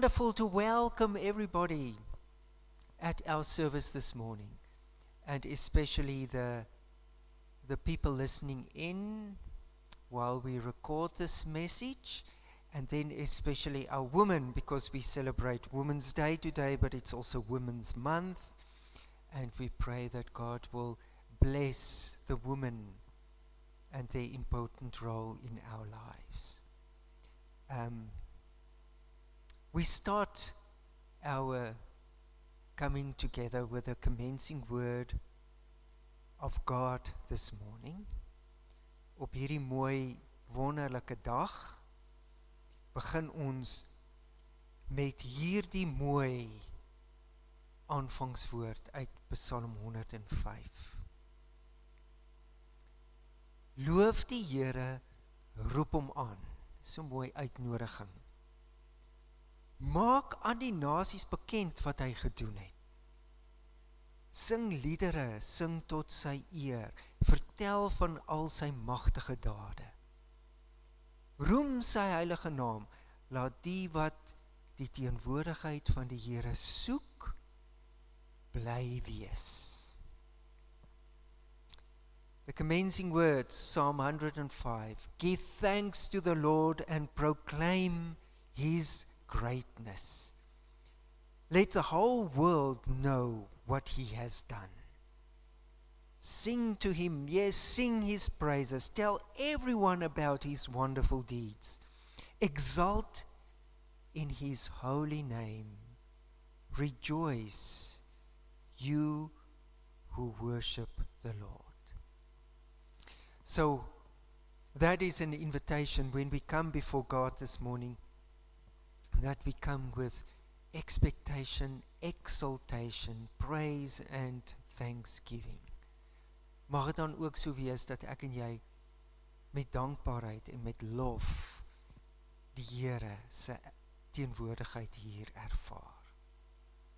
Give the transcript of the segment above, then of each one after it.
wonderful to welcome everybody at our service this morning, and especially the people listening in while we record this message, and then especially our women, because we celebrate Women's Day today, but it's also Women's Month, and we pray that God will bless the women and their important role in our lives. We start our coming together with a commencing word of God this morning. Op hierdie mooi, wonderlike dag begin ons met hierdie mooi aanvangswoord uit Psalm 105. Loof die Here, roep hom aan. So mooi uitnodiging. Maak aan die nasies bekend wat hy gedoen het. Sing liedere, sing tot sy eer, vertel van al sy magtige dade. Roem sy heilige naam, laat die wat die teenwoordigheid van die Here soek, bly wees. The commencing words, Psalm 105, give thanks to the Lord and proclaim his greatness. Let the whole world know what he has done. Sing to him, yes, sing his praises. Tell everyone about his wonderful deeds. Exalt in his holy name. Rejoice, you who worship the Lord. So, that is an invitation when we come before God this morning, that we come with expectation, exaltation, praise and thanksgiving. Mag het dan ook so wees dat ek en jy met dankbaarheid en met lof die Here se teenwoordigheid hier ervaar.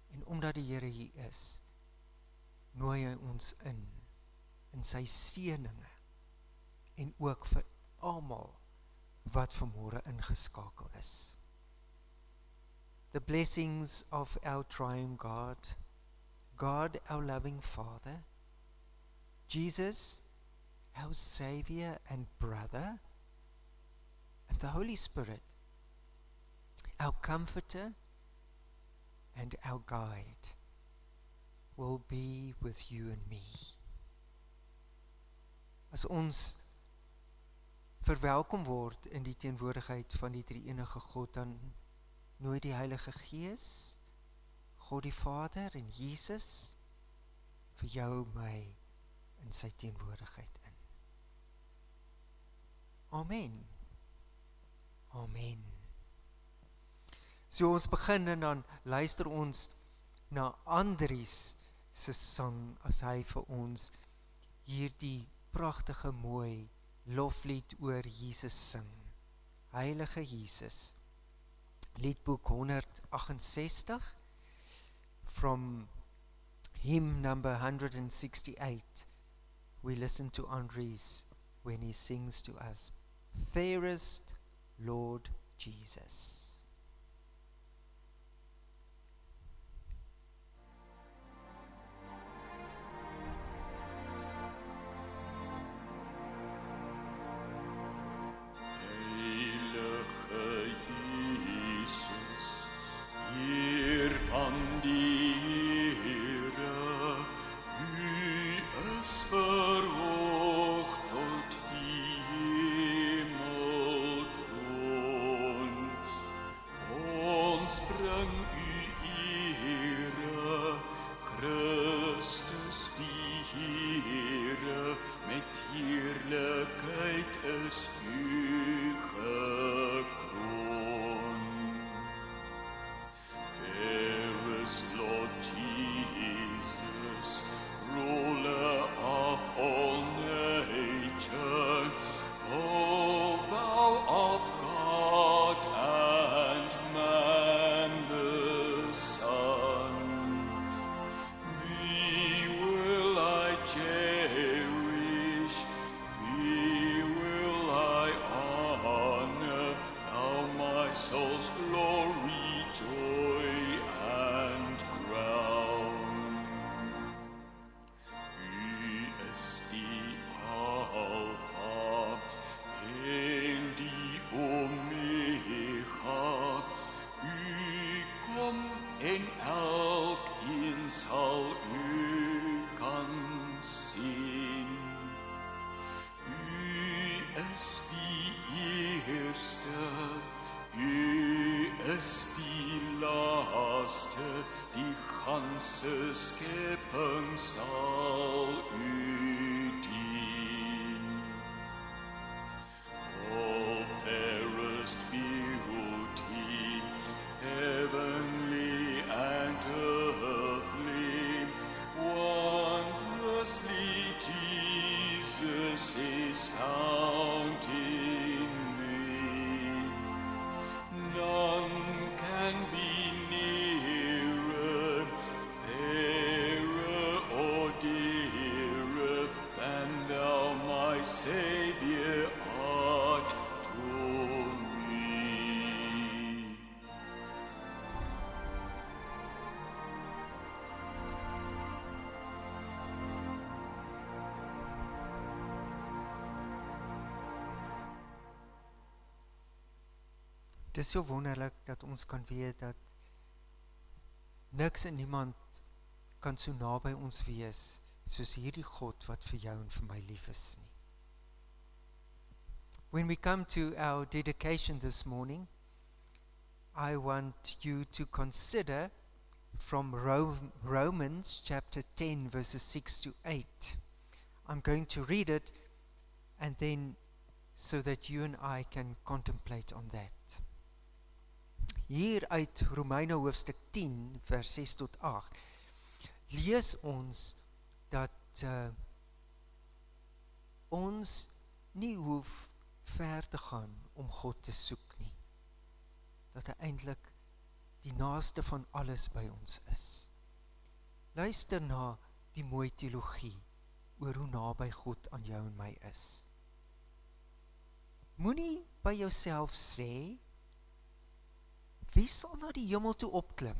En omdat die Here hier is, nooi hy ons in sy seëninge en ook vir almal wat vanmôre ingeskakel is. The blessings of our triune God, God our loving Father, Jesus, our Savior and brother, and the Holy Spirit, our comforter and our guide, will be with you and me. As ons verwelkom word in die teenwoordigheid van die drie-enige God, dan nooi die Heilige Gees, God die Vader en Jesus vir jou my in sy teenwoordigheid in. Amen. Amen. So ons begin en dan luister ons na Andries se sang as hy vir ons hierdie pragtige mooi loflied oor Jesus sing. Heilige Jesus. Liedboek 168 from hymn number 168. We listen to Andries when he sings to us, Fairest Lord Jesus. Lord Jesus, ruler of is die eerste, U is die laaste, die ganse skepping sal U dien. O fairest beauty, heavenly and earthly, wondrously Jesus is found in thee. None can be nearer, fairer or dearer than thou, my Saviour, art to me. Het is so wonderlik dat ons kan weet dat niks en niemand kan so naby ons wees soos hierdie God wat vir jou en vir my lief is nie. When we come to our dedication this morning, I want you to consider from Romans chapter 10 verses 6 to 8. I'm going to read it and then so that you and I can contemplate on that. Hier uit Romeine hoofstuk 10 vers 6 tot 8 lees ons dat ons nie hoef ver te gaan om God te soek nie. Dat hy eintlik die naaste van alles by ons is. Luister na die mooi teologie oor hoe naby God aan jou en my is. Moenie by jouself sê, wie sal na die hemel toe opklim?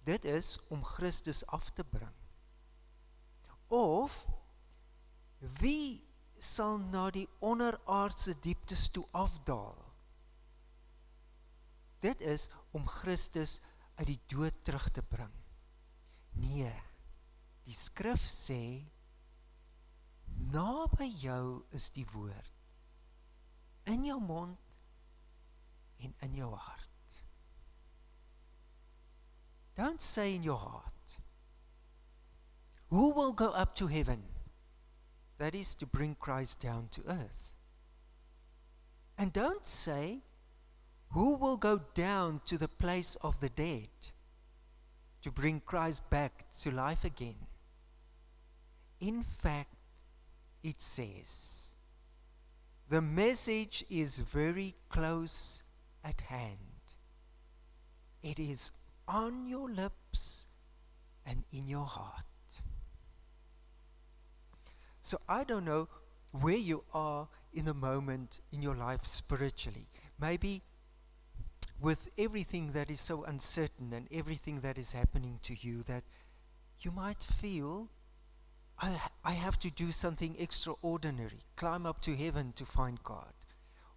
Dit is om Christus af te bring. Of, wie sal na die onderaardse dieptes toe afdaal? Dit is om Christus uit die dood terug te bring. Nee, die skrif sê, naby jou is die woord, in jou mond en in jou hart. Don't say in your heart, who will go up to heaven? That is to bring Christ down to earth. And don't say, who will go down to the place of the dead to bring Christ back to life again? In fact, it says, the message is very close at hand. It is on your lips and in your heart. So I don't know where you are in the moment in your life spiritually. Maybe with everything that is so uncertain and everything that is happening to you, that you might feel, I have to do something extraordinary, climb up to heaven to find God,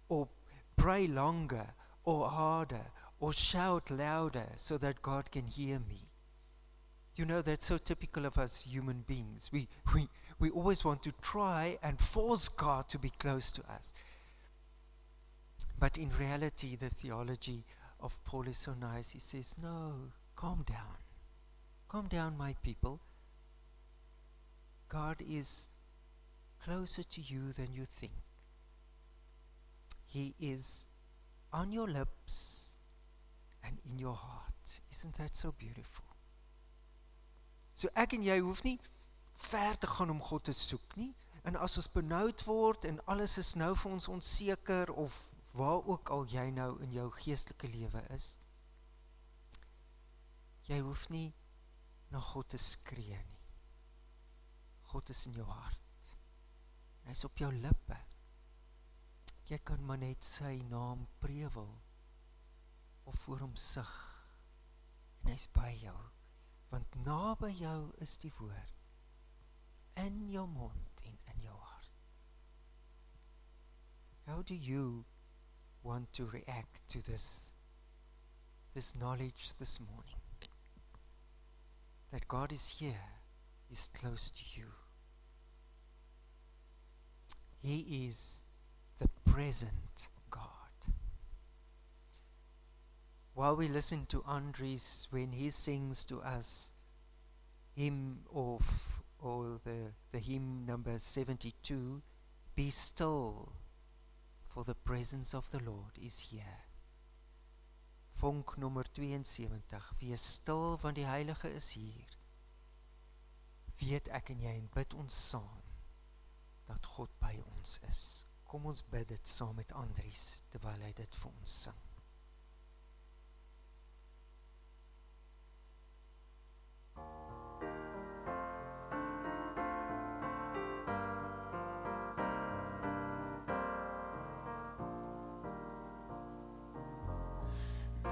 or pray longer, or harder, or shout louder so that God can hear me. You know, that's so typical of us human beings. We always want to try and force God to be close to us. But in reality, the theology of Paul is so nice. He says, no, calm down. Calm down, my people. God is closer to you than you think. He is on your lips and in your heart. Isn't that so beautiful? So ek en jy hoef nie ver te gaan om God te soek nie. En as ons benoud word en alles is nou vir ons onseker, of waar ook al jy nou in jou geestelike lewe is, jy hoef nie na God te skree nie. God is in jou hart. Hy is op jou lippe. Jy kan maar net sy naam prewel of voor hom sug. En hy is by jou. Want naby jou is die woord. In jou mond en in jou hart. How do you want to react to this knowledge this morning? That God is here, is close to you. He is the present God. While we listen to Andries when he sings to us hymn or the hymn number 72, Be still, for the presence of the Lord is here. Vonk nommer 72, wees stil, want die Heilige is hier. Weet ek en jy en bid ons saam, dat God by ons is. Kom ons bid dit saam met Andries, terwyl hy dit vir ons sing.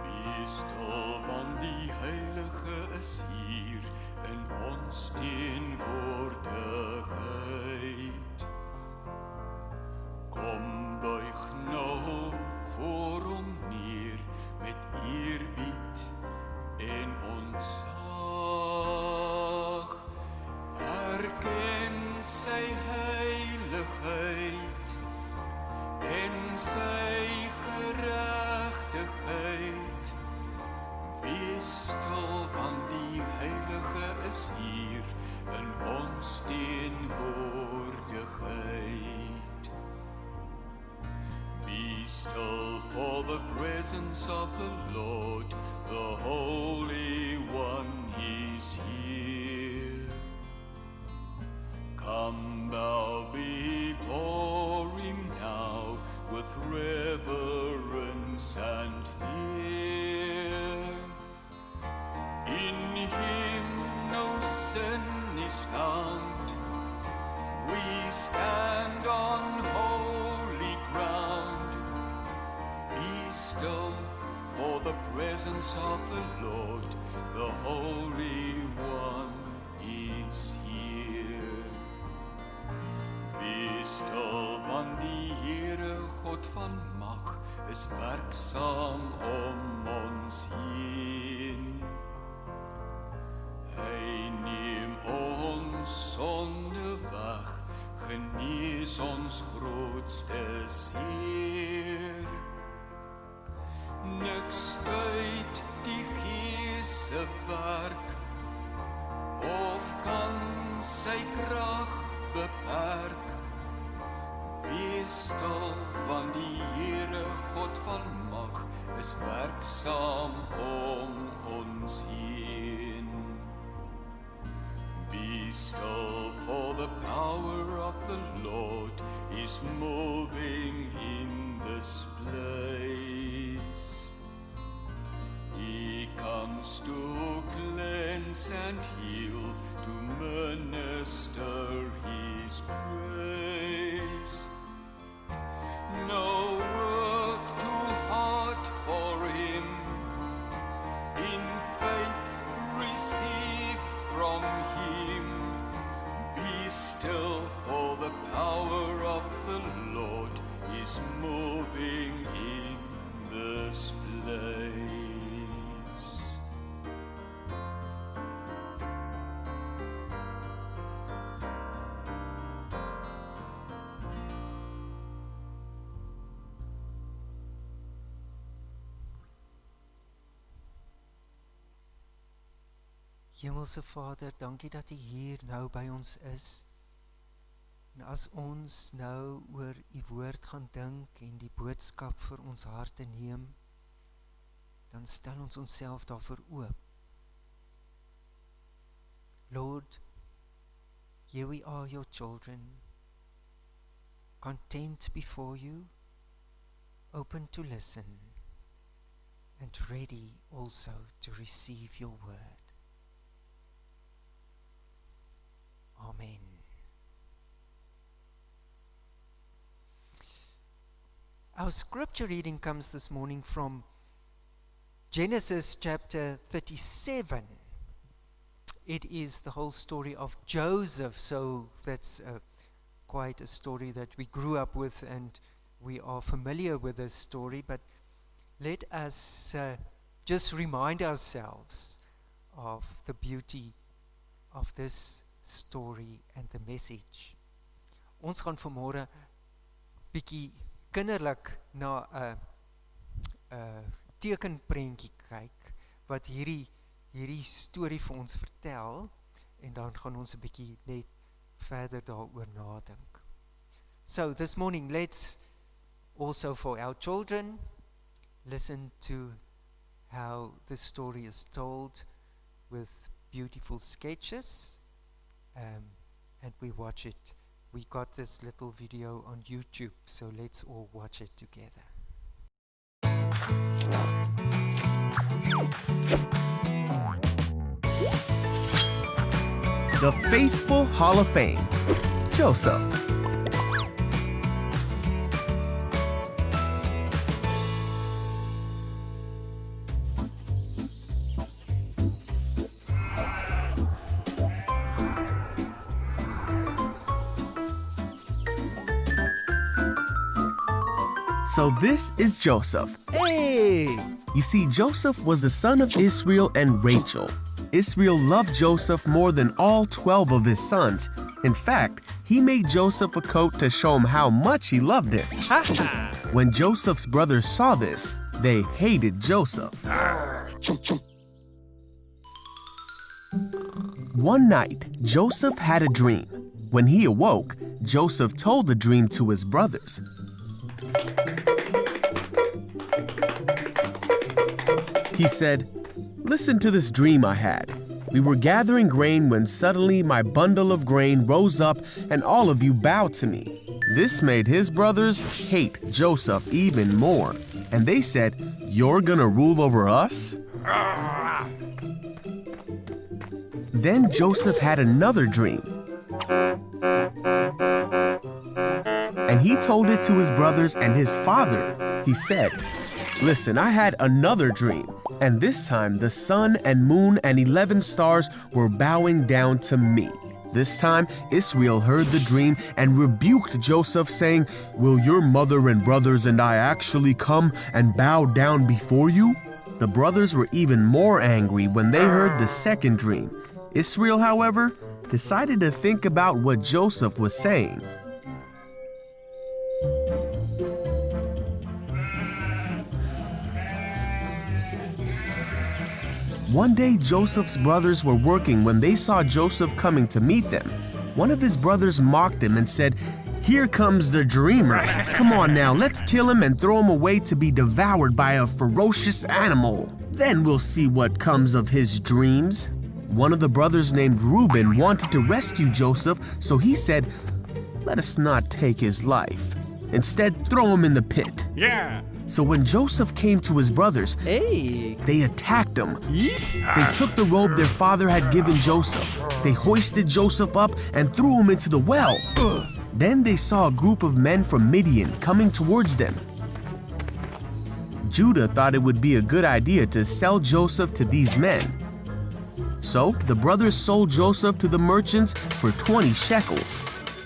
Wees stil, want die Heilige is hier in ons teenwoordigheid. Kom buig nou voor hom neer met eerbied en ontzag. Erken sy heiligheid en sy geregtigheid. Wees stil, want die Heilige is hier in ons teenwoordigheid. Be still, for the presence of the Lord, the Holy One is here. Come bow before him now with reverence and fear. In him no sin is found. We stand on holy ground. Be still, for the presence of the Lord, the Holy One is here. Be still, want die Here God van mag is werksaam om ons heen. Hy neem ons sonde weg, genees ons grootste seer. Niks stuit die Gees se werk, of kan sy krag beperk. Wees stil, want die Here God van mag is werksaam om ons heen. Be still, for the power of the Lord is moving in this place. He comes to cleanse and heal, to minister his grace. No work too hard for him. In faith receive from him. Be still, for the power of the Lord is moving in this place. Hemelse Vader, dankie dat U hier nou by ons is. En as ons nou oor U woord gaan dink en die boodskap vir ons harte neem, dan stel ons onsself daarvoor oop. Lord, here we are, your children, content before you, open to listen, and ready also to receive your word. Amen. Our scripture reading comes this morning from Genesis chapter 37. It is the whole story of Joseph, so that's quite a story that we grew up with and we are familiar with this story, but let us just remind ourselves of the beauty of this story and the message. Ons gaan vanmôre bietjie kinderlik na 'n tekenprentjie kyk, wat hierdie storie vir ons vertel, en dan gaan ons 'n bietjie net verder daaroor nadink. So this morning, let's also for our children listen to how this story is told with beautiful sketches, and we watch it. We got this little video on YouTube, so let's all watch it together. The Faithful Hall of Fame, Joseph. So this is Joseph. Hey! You see, Joseph was the son of Israel and Rachel. Israel loved Joseph more than all 12 of his sons. In fact, he made Joseph a coat to show him how much he loved him. When Joseph's brothers saw this, they hated Joseph. One night, Joseph had a dream. When he awoke, Joseph told the dream to his brothers. He said, "Listen to this dream I had. We were gathering grain when suddenly my bundle of grain rose up and all of you bowed to me." This made his brothers hate Joseph even more. And they said, "You're gonna rule over us?" Then Joseph had another dream. And he told it to his brothers and his father. He said, "Listen, I had another dream, and this time the sun and moon and 11 stars were bowing down to me." This time Israel heard the dream and rebuked Joseph, saying, "Will your mother and brothers and I actually come and bow down before you?" The brothers were even more angry when they heard the second dream. Israel, however, decided to think about what Joseph was saying. One day, Joseph's brothers were working when they saw Joseph coming to meet them. One of his brothers mocked him and said, "Here comes the dreamer. Come on now, let's kill him and throw him away to be devoured by a ferocious animal. Then we'll see what comes of his dreams." One of the brothers named Reuben wanted to rescue Joseph, so he said, "Let us not take his life. Instead, throw him in the pit." Yeah. So when Joseph came to his brothers, they attacked him. They took the robe their father had given Joseph. They hoisted Joseph up and threw him into the well. Then they saw a group of men from Midian coming towards them. Judah thought it would be a good idea to sell Joseph to these men. So the brothers sold Joseph to the merchants for 20 shekels.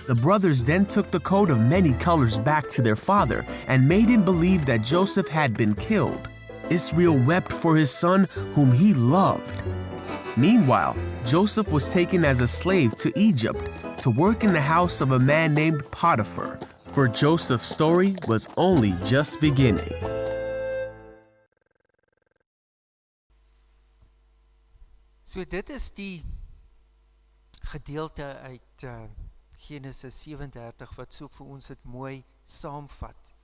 The brothers then took the coat of many colors back to their father and made him believe that Joseph had been killed. Israel wept for his son whom he loved. Meanwhile, Joseph was taken as a slave to Egypt to work in the house of a man named Potiphar, for Joseph's story was only just beginning. So dit is die gedeelte uit Genesis 37 wat so vir ons dit mooi saamvat.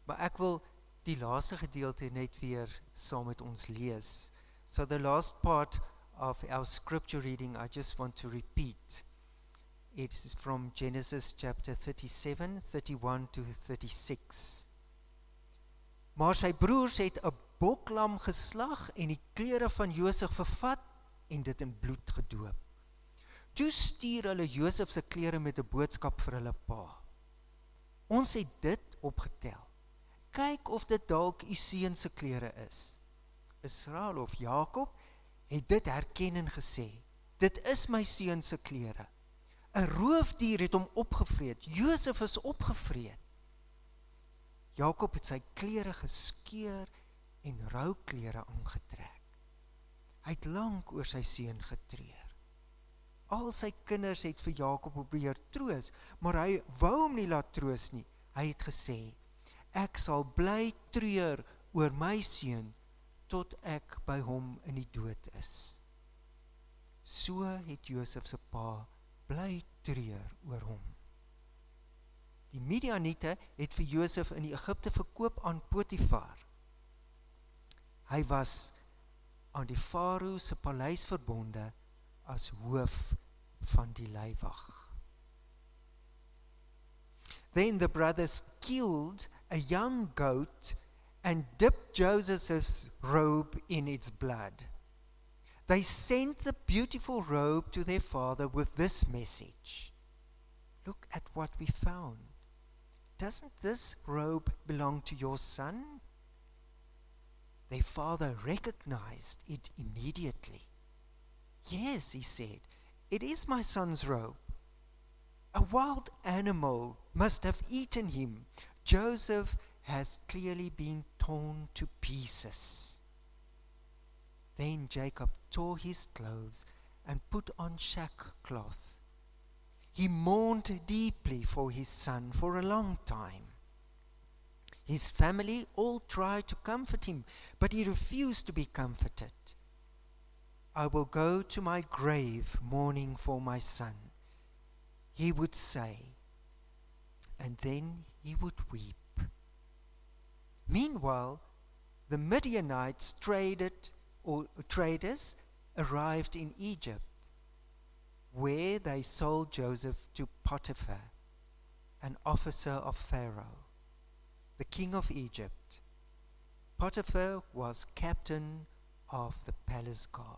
Maar ek wil die laaste gedeelte net weer saam met ons lees. So the last part of our scripture reading, I just want to repeat. It's from Genesis chapter 37, 31 to 36. Maar sy broers het 'n boklam geslag en die klere van Josef vervat en dit in bloed gedoop. Toe stuur hulle Josef se klere met 'n boodskap vir hulle pa. "Ons het dit opgetel. Kyk of dit dalk u seun se klere is." Israel of Jakob het dit herken en gesê, "Dit is my seun se klere. 'n Roofdier het hom opgevreet. Josef is opgevreet." Jakob het sy klere geskeur en rouklere aangetrek. Hy het lank oor sy seun getreur. Al sy kinders het vir Jakob probeer troos, maar hy wou hom nie laat troos nie. Hy Hy het gesê, ek sal bly treur oor my seun, tot ek by hom in die dood is. So het Josef se pa bly treur oor hom. Die Midianiete het vir Josef in Egipte verkoop aan Potifar. Hy was aan die Farao se paleis verbonde as hoof van die leiwag. Then the brothers killed a young goat and dipped Joseph's robe in its blood. They sent the beautiful robe to their father with this message. Look at what we found. Doesn't this robe belong to your son? Their father recognized it immediately. Yes, he said, it is my son's robe. A wild animal must have eaten him. Joseph has clearly been torn to pieces. Then Jacob tore his clothes and put on sackcloth. He mourned deeply for his son for a long time. His family all tried to comfort him, but he refused to be comforted. I will go to my grave mourning for my son, he would say, and then he would weep. Meanwhile, the Midianites traders arrived in Egypt, where they sold Joseph to Potiphar, an officer of Pharaoh, the king of Egypt. Potiphar was captain of the palace guard.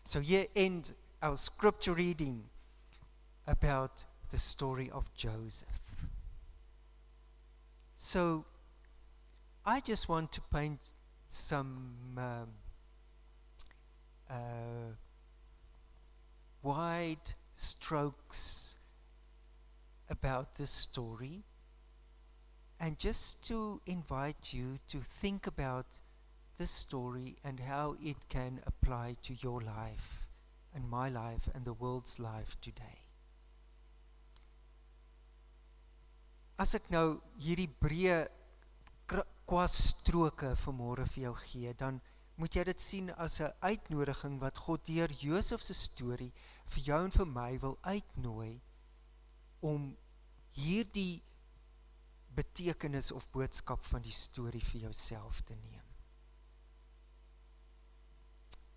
So here ends our scripture reading about the story of Joseph. So I just want to paint some wide strokes about this story, and just to invite you to think about this story and how it can apply to your life and my life and the world's life today. As ek nou hierdie breë kwastroke vanmôre vir jou gee, dan moet jy dit sien as 'n uitnodiging wat God deur Josef se storie vir jou en vir my wil uitnooi om hierdie betekenis of boodskap van die storie vir jouself te neem.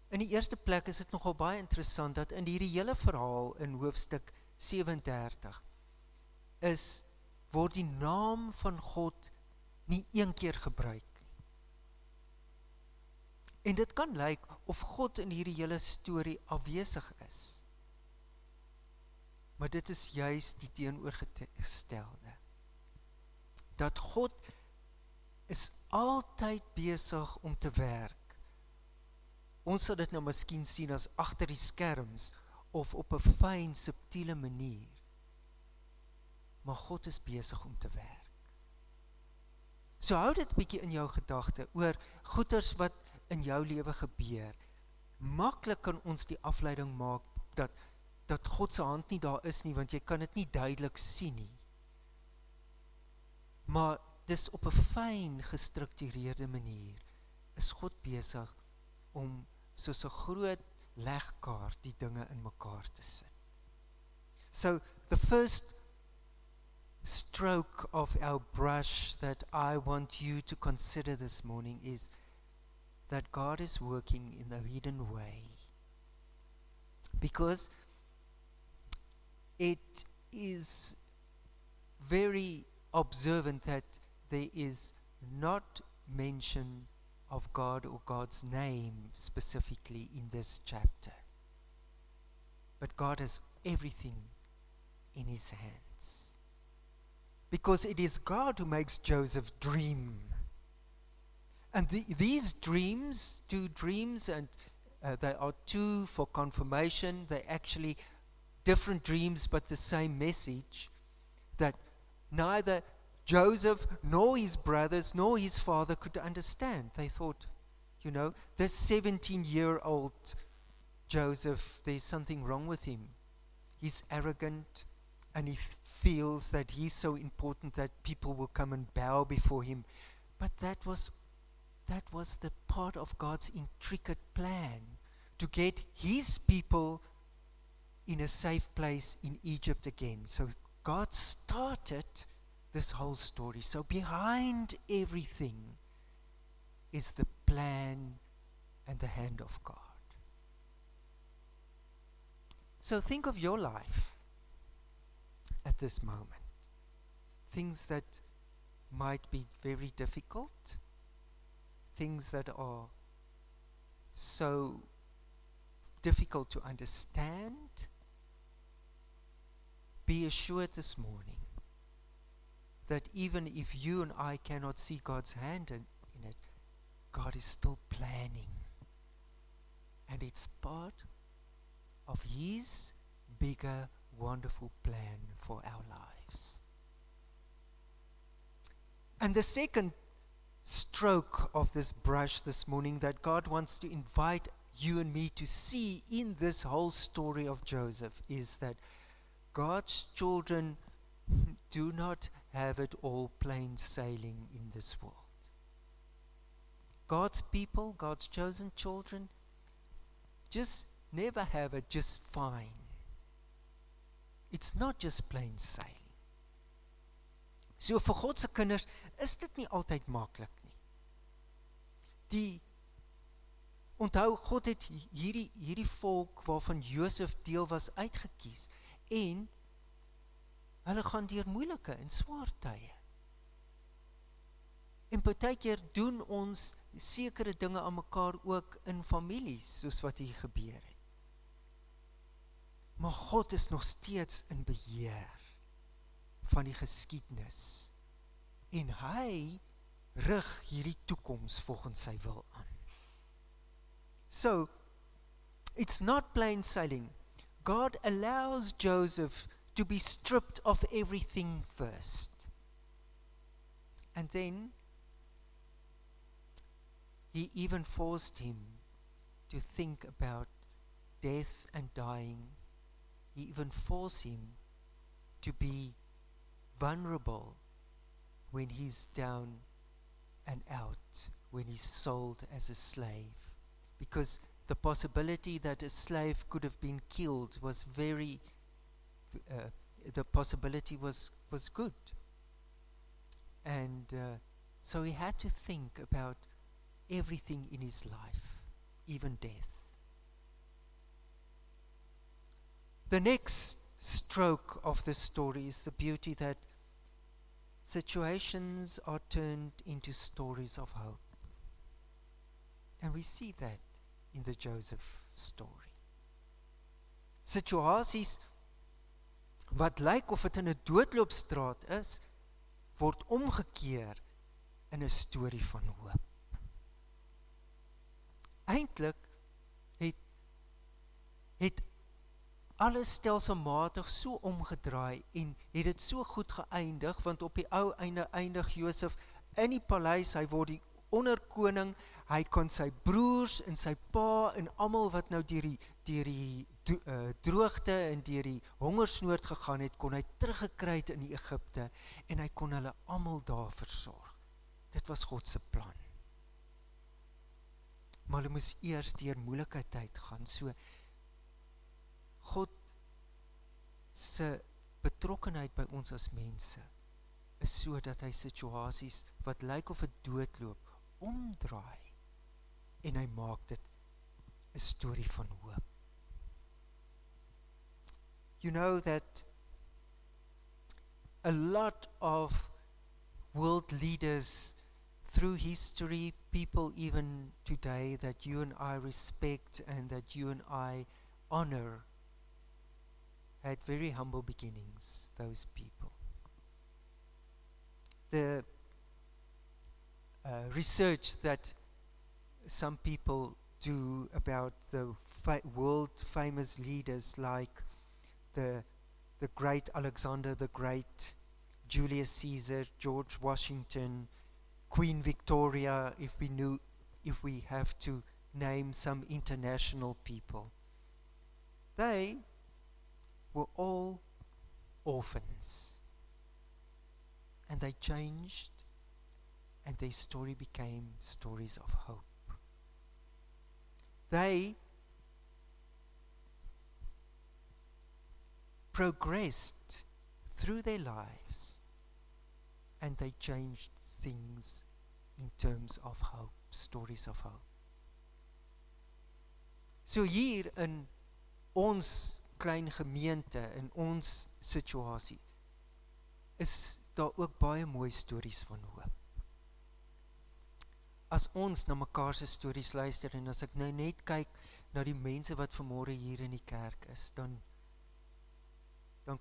In die eerste plek is dit nogal baie interessant dat in hierdie hele verhaal in hoofstuk 37 word die naam van God nie een keer gebruik nie. En dit kan lyk of God in hierdie hele storie afwesig is. Maar dit is juis die teenoorgestelde. Dat God is altyd besig om te werk. Ons sal dit nou miskien sien as agter die skerms of op 'n fyn, subtiele manier. Maar God is besig om te werk. So hou dit 'n bietjie in jou gedagte oor goeters wat in jou lewe gebeur. Maklik kan ons die afleiding maak dat God se hand nie daar is nie, want jy kan dit nie duidelik sien nie. Maar dis op 'n fyn gestruktureerde manier is God besig om soos 'n groot legkaart die dinge in mekaar te sit. So the first stroke of our brush that I want you to consider this morning is that God is working in a hidden way. Because it is very observant that there is not mention of God or God's name specifically in this chapter. But God has everything in his hands. Because it is God who makes Joseph dream. And these dreams, two dreams, and they are two for confirmation, they're actually different dreams but the same message, that neither Joseph nor his brothers nor his father could understand. They thought, this 17-year-old Joseph, there's something wrong with him. He's arrogant, and he feels that he's so important that people will come and bow before him. But that was the part of God's intricate plan to get his people in a safe place in Egypt again. So God started this whole story. So behind everything is the plan and the hand of God. So think of your life at this moment. Things that might be very difficult, things that are so difficult to understand. Be assured this morning that even if you and I cannot see God's hand in it, God is still planning. And it's part of His bigger, wonderful plan for our lives. And the second stroke of this brush this morning that God wants to invite you and me to see in this whole story of Joseph is that God's children do not have it all plain sailing in this world. God's people, God's chosen children, just never have it just fine. It's not just plain sailing. So vir God se kinders is dit nie altyd maklik nie. Onthou, God het hierdie volk waarvan Josef deel was uitgekies en hulle gaan deur moeilike en swaar tye. En partykeer doen ons sekere dinge aan mekaar ook in families, soos wat hier gebeur het. Maar God is nog steeds in beheer van die geskiedenis. En hy rig hierdie toekoms volgens sy wil aan. So, it's not plain sailing. God allows Joseph to be stripped of everything first. And then, He even forced him to think about death and dying. He even forced him to be vulnerable when he's down and out, when he's sold as a slave. Because the possibility that a slave could have been killed was the possibility was good. And so he had to think about everything in his life, even death. The next stroke of the story is the beauty that situations are turned into stories of hope. And we see that in the Joseph story. Situasies wat lyk of het in 'n doodloopstraat is, word omgekeer in 'n storie van hoop. Eintlik het alles stelselmatig so omgedraai en het dit so goed geëindig, want op die ou einde eindig Josef in die paleis, hy word die onderkoning, hy kon sy broers en sy pa en almal wat nou deur die droogte en deur die hongersnood gegaan het, kon hy teruggekry het in Egipte en hy kon hulle almal daar versorg. Dit was God se plan. Maar hulle moes eers deur moeilike tyd gaan. So God se betrokkenheid by ons as mense is so dat hy situasies wat lyk of het doodloop omdraai en hy maak dit 'n storie van hoop. You know that a lot of world leaders through history, people even today that you and I respect and that you and I honor, had very humble beginnings, those people. The research that some people do about the world famous leaders like the great Alexander the Great, Julius Caesar, George Washington, Queen Victoria, if we have to name some international people. They were all orphans. And they changed, and their story became stories of hope. They progressed through their lives, and they changed things in terms of hope, stories of hope. So hier in ons klein gemeente, in ons situasie, is daar ook baie mooi stories van hoop. As ons na mekaar se stories luister, en as ek nou net kyk na die mense wat vanmôre hier in die kerk is, dan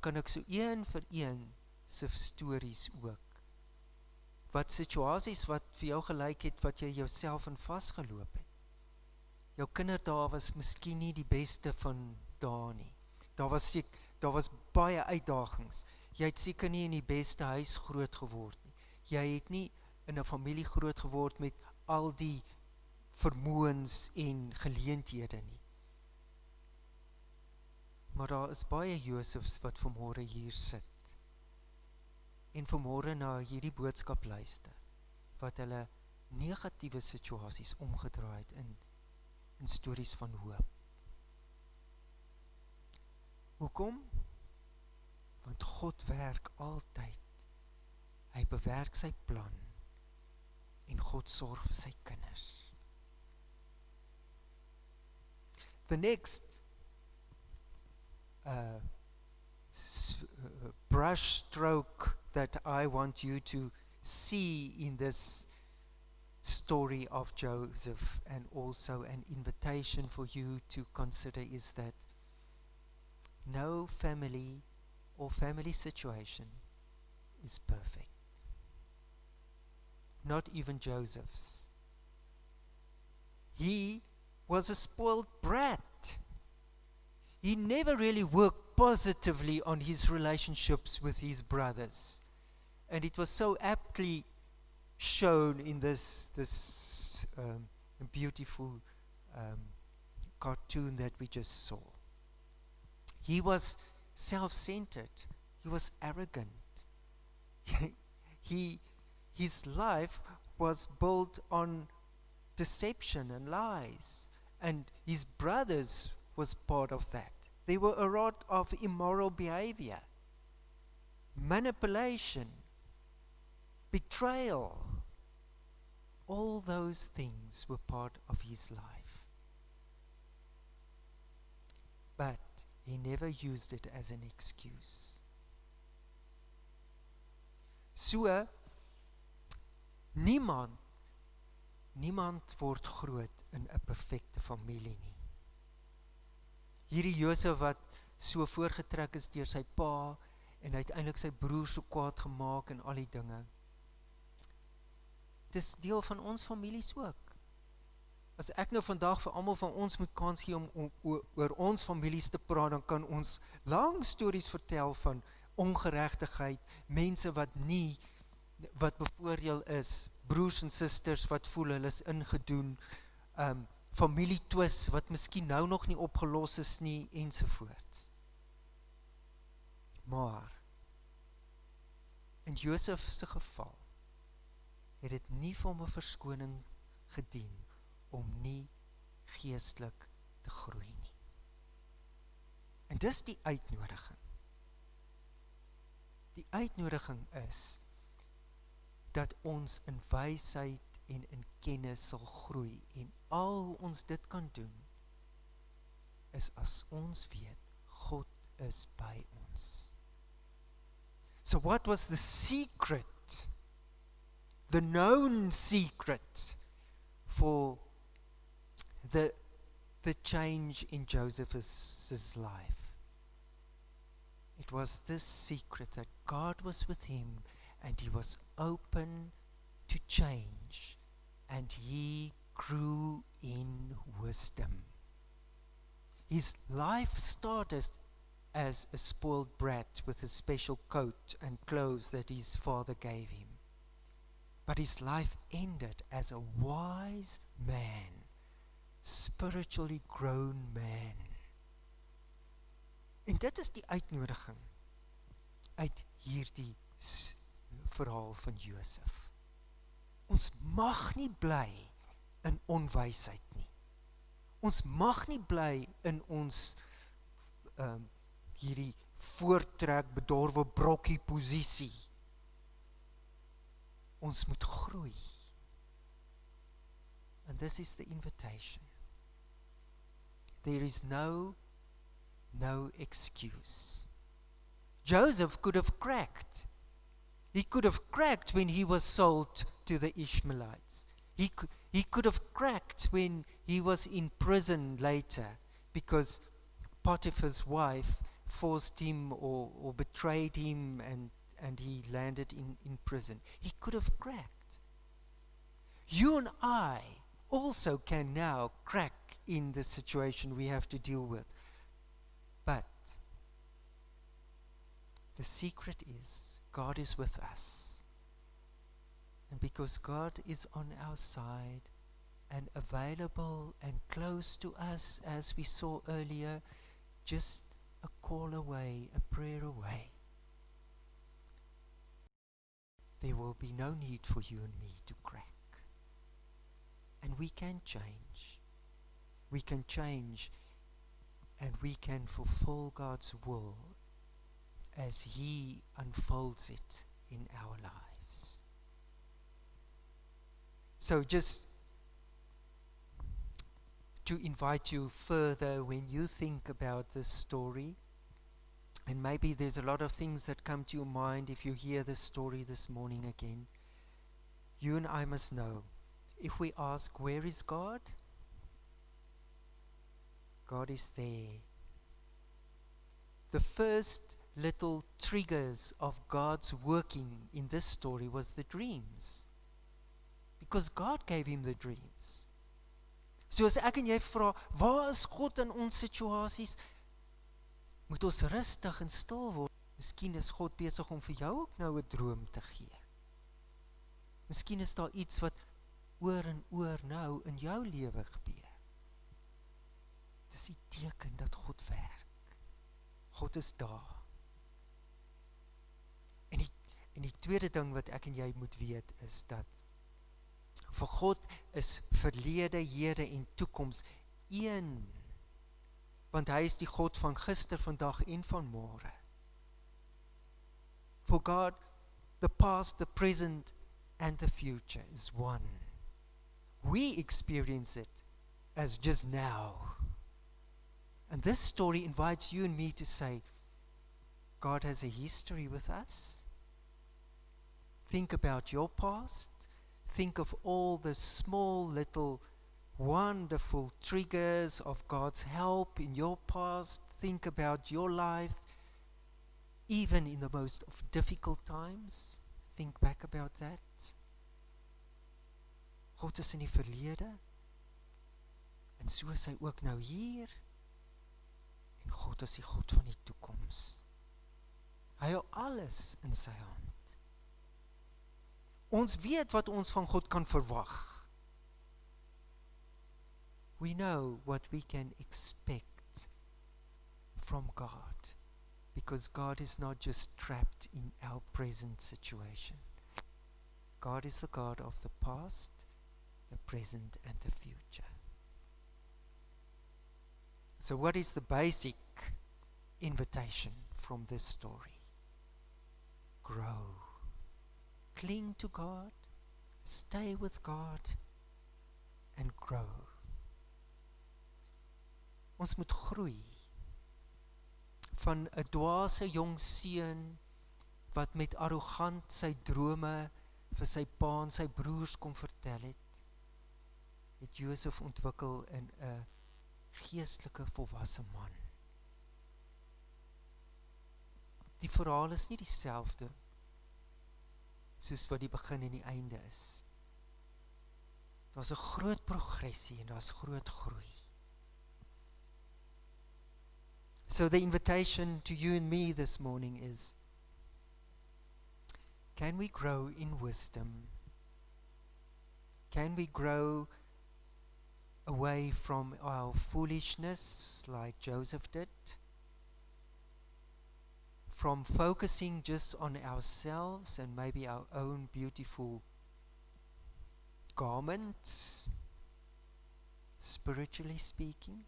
kan ek so een vir een se stories ook, wat situasies wat vir jou gelyk het, wat jy jouself in vasgeloop het. Jou kinderdae was miskien nie die beste van dae nie. Daar was baie uitdagings. Jy het seker nie in die beste huis groot geword nie. Jy het nie in 'n familie groot geword met al die vermoëns en geleenthede nie. Maar daar is baie Josefs wat vanmôre hier sit en vanmôre na hierdie boodskap luister, wat hulle negatiewe situasies omgedraai het in stories van hoop. Hoekom? Want God werk altyd. Hy bewerk sy plan en God sorg vir sy kinders. The next brush stroke that I want you to see in this story of Joseph, and also an invitation for you to consider, is that no family or family situation is perfect. Not even Joseph's. He was a spoiled brat. He never really worked positively on his relationships with his brothers. And it was so aptly shown in this beautiful cartoon that we just saw. He was self-centered. He was arrogant. His life was built on deception and lies. And his brothers was part of that. There were a lot of immoral behavior, manipulation, betrayal. All those things were part of his life. But he never used it as an excuse. So, niemand word groot in 'n perfekte familie nie. Hierdie Josef wat so voorgetrek is deur sy pa en uiteindelik sy broer so kwaad gemaak en al die dinge. Dit is deel van ons families ook. As ek nou vandag vir almal van ons moet kans gee om oor ons families te praat, dan kan ons lang stories vertel van ongeregtigheid, mense wat bevoordeel is, broers en susters wat voel hulle is ingedoen, familietwis wat miskien nou nog nie opgelos is nie, ensovoorts. Maar in Josef se geval het dit nie vir hom 'n verskoning gedien om nie geestelik te groei nie. En dis die uitnodiging. Die uitnodiging is dat ons in wysheid en in kennis sal groei, en al hoe ons dit kan doen is as ons weet God is by ons. So what was the secret, the known secret for the change in Joseph's life? It was this secret that God was with him and he was open to change, and he grew in wisdom. His life started as a spoiled brat with a special coat and clothes that his father gave him. But his life ended as a wise man, spiritually grown man. En dit is die uitnodiging uit hierdie verhaal van Josef. Ons mag nie bly in onwysheid nie. Ons mag nie bly in ons hierdie voortrek, bedorwe brokkie posisie. Ons moet groei. And this is the invitation. There is no excuse. Joseph could have cracked. He could have cracked when he was sold to the Ishmaelites. He could have cracked when he was in prison later because Potiphar's wife forced him or betrayed him and he landed in prison. He could have cracked. You and I also can now crack in the situation we have to deal with. But the secret is God is with us. And because God is on our side and available and close to us, as we saw earlier, just a call away, a prayer away, there will be no need for you and me to crack. And we can change. We can change and we can fulfill God's will as He unfolds it in our lives. So just to invite you further when you think about this story, and maybe there's a lot of things that come to your mind if you hear this story this morning again, you and I must know, if we ask, where is God? God is there. The first little triggers of God's working in this story was the dreams. Because God gave him the dreams. So as ek en jy vra, waar is God in ons situasies? Moet ons rustig en stil word. Miskien is God besig om vir jou ook nou 'n droom te gee. Miskien is daar iets wat oor en oor nou in jou lewe gebeur. Dis die teken dat God werk. God is daar. En die tweede ding wat ek en jy moet weet is dat vir God is verlede, hede en toekoms een, want hy is die God van gister, vandag en van môre. For God, the past, the present and the future is one. We experience it as just now. And this story invites you and me to say, God has a history with us. Think about your past. Think of all the small little wonderful triggers of God's help in your past. Think about your life, even in the most of difficult times. Think back about that. God is in die verlede, en so is hy ook nou hier, en God is die God van die toekoms. Hy hou alles in sy hand. Ons weet wat ons van God kan verwag. We know what we can expect from God, because God is not just trapped in our present situation. God is the God of the past, the present and the future. So what is the basic invitation from this story? Grow. Cling to God, stay with God and grow. Ons moet groei van 'n dwaase jong seun wat met arrogant sy drome vir sy pa en sy broers kom vertel het Josef ontwikkel in 'n geestelike volwasse man. Die verhaal is nie dieselfde soos wat die begin en die einde is. Daar's 'n groot progressie en daar's groot groei. So the invitation to you and me this morning is, can we grow in wisdom? Can we grow away from our foolishness like Joseph did? from focusing just on ourselves and maybe our own beautiful garments, spiritually speaking,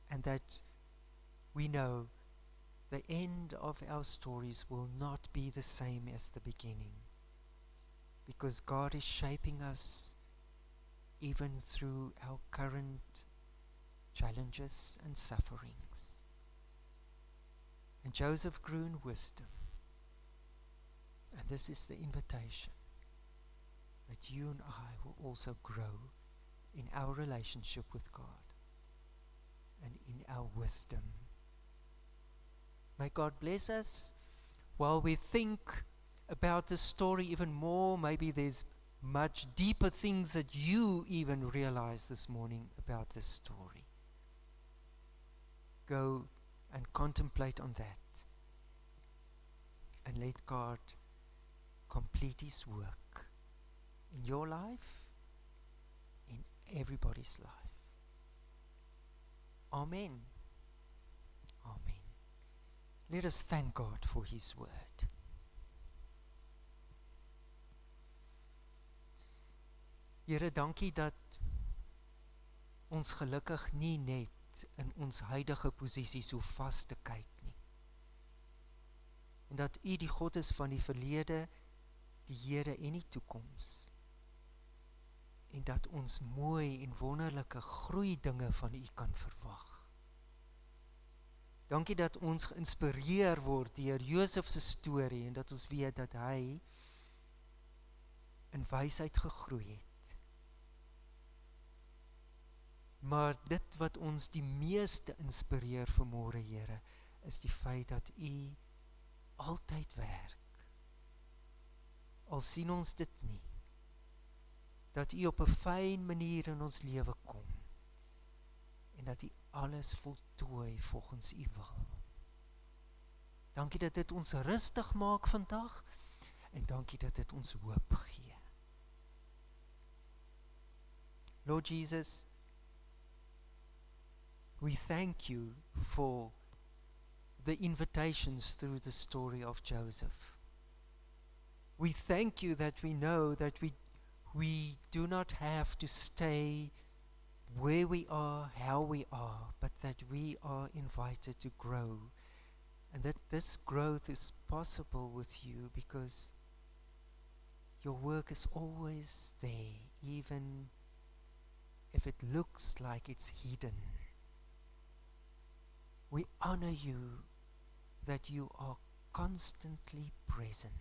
and that we know the end of our stories will not be the same as the beginning, because God is shaping us even through our current challenges and sufferings. And Joseph grew in wisdom, and this is the invitation, that you and I will also grow in our relationship with God and in our wisdom. May God bless us while we think about this story even more. Maybe there's much deeper things that you even realize this morning about this story. Go and contemplate on that, and let God complete His work in your life, in everybody's life. Amen. Amen. Let us thank God for His word. Here, dankie dat ons gelukkig nie net in ons huidige posisie so vas te kyk nie. En dat U die God is van die verlede, die Here en die toekoms. En dat ons mooi en wonderlike groei dinge van U kan verwag. Dankie dat ons geïnspireer word deur Josef se storie en dat ons weet dat hy in wysheid gegroei het. Maar dit wat ons die meeste inspireer vanmôre, Here, is die feit dat U altyd werk. Al sien ons dit nie. Dat U op 'n fyn manier in ons lewe kom. En dat U alles voltooi volgens U wil. Dankie dat dit ons rustig maak vandag, en dankie dat dit ons hoop gee. Lord Jesus, we thank You for the invitations through the story of Joseph. We thank You that we know that we do not have to stay where we are, how we are, but that we are invited to grow, and that this growth is possible with You because Your work is always there, even if it looks like it's hidden. We honor You that You are constantly present.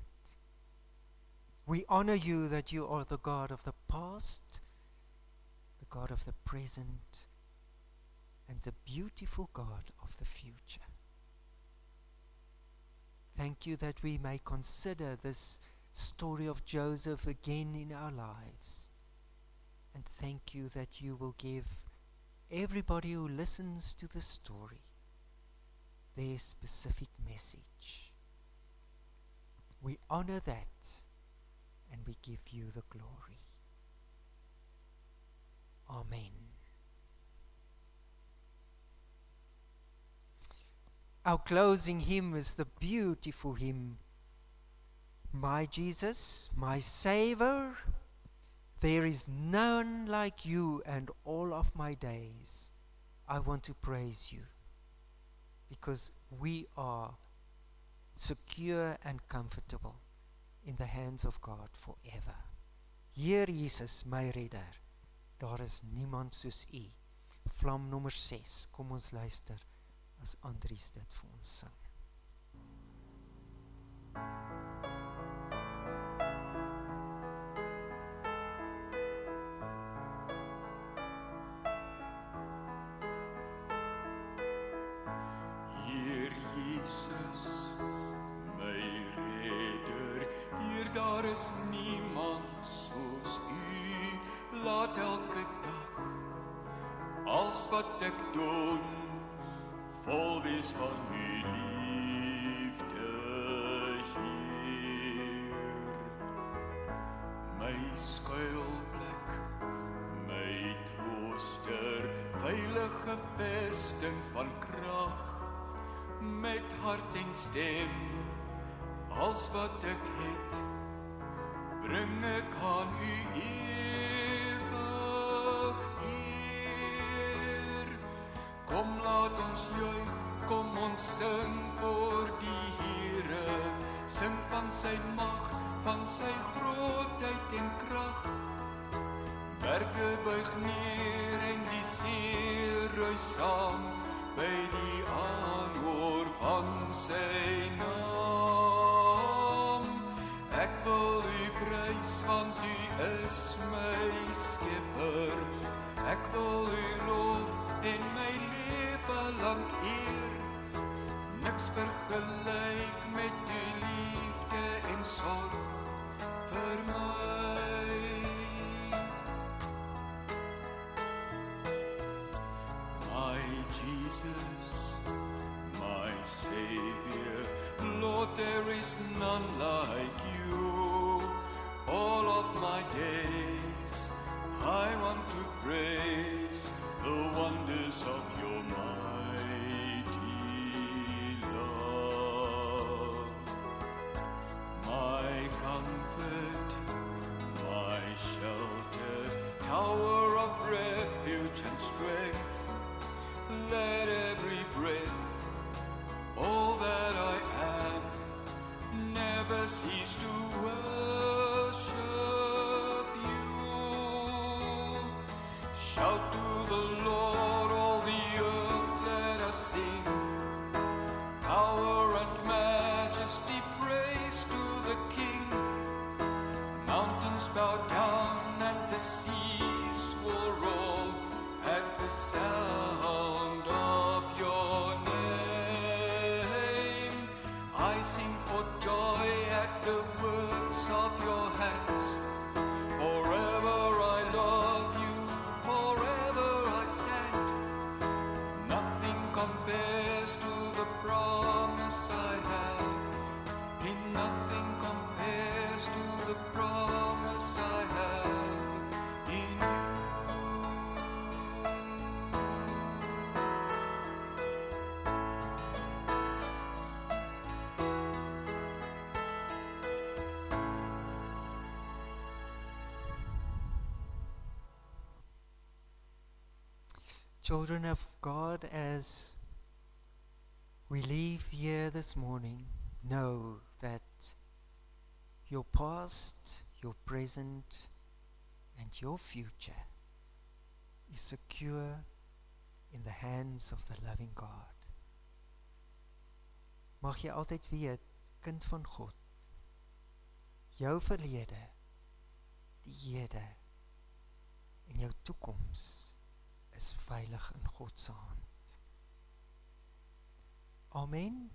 We honor You that You are the God of the past, the God of the present, and the beautiful God of the future. Thank You that we may consider this story of Joseph again in our lives. And thank You that You will give everybody who listens to the story their specific message. We honor that, and we give You the glory. Amen. Our closing hymn is the beautiful hymn, My Jesus, my Savior, there is none like You, and all of my days I want to praise You, because we are secure and comfortable in the hands of God forever. Heer Jesus, my redder, daar is niemand soos U. Vlam nommer 6, kom ons luister as Andries dit vir ons sing. Heer Jesus, my redder, hier daar is niemand soos U. Laat elke dag als wat ek doen vol wees van U liefde, Heer. My skuilplek, my trooster, veilige vesting van krag, met hart en stem, als wat ek het, bring ek aan u ewig eer. Kom laat ons juig, kom ons sing voor die Here, sing van sy mag, van sy grootheid en krag. Berge buig neer en die see ruis saam, by die aanhoor van sy naam. Ek wil u prys, want u is my skepper. Ek wil u lof en my lewe lank eer. Niks vergelyk met u liefde en sorg vir my. My Jesus, my Savior, Lord, there is none like you. All of my days, I want to praise the wonders of your mighty love. My comfort, my shelter, tower of refuge and strength, let every breath, all that I am, never cease to worship you. Shout to the Lord, all the earth, let us sing. Power and majesty, praise to the King. Mountains bow down and the seas will roll at the sound of your name. I sing for joy at the works of your hands. Forever I love you, forever I stand. Nothing compares to the promise I have. In nothing compares to the promise I have in you. Children of God, as we leave here this morning, know that your past, your present, and your future is secure in the hands of the loving God. Mag jy altyd weet, kind van God, jou verlede, die hede en jou toekoms is veilig in God se hand. Amen.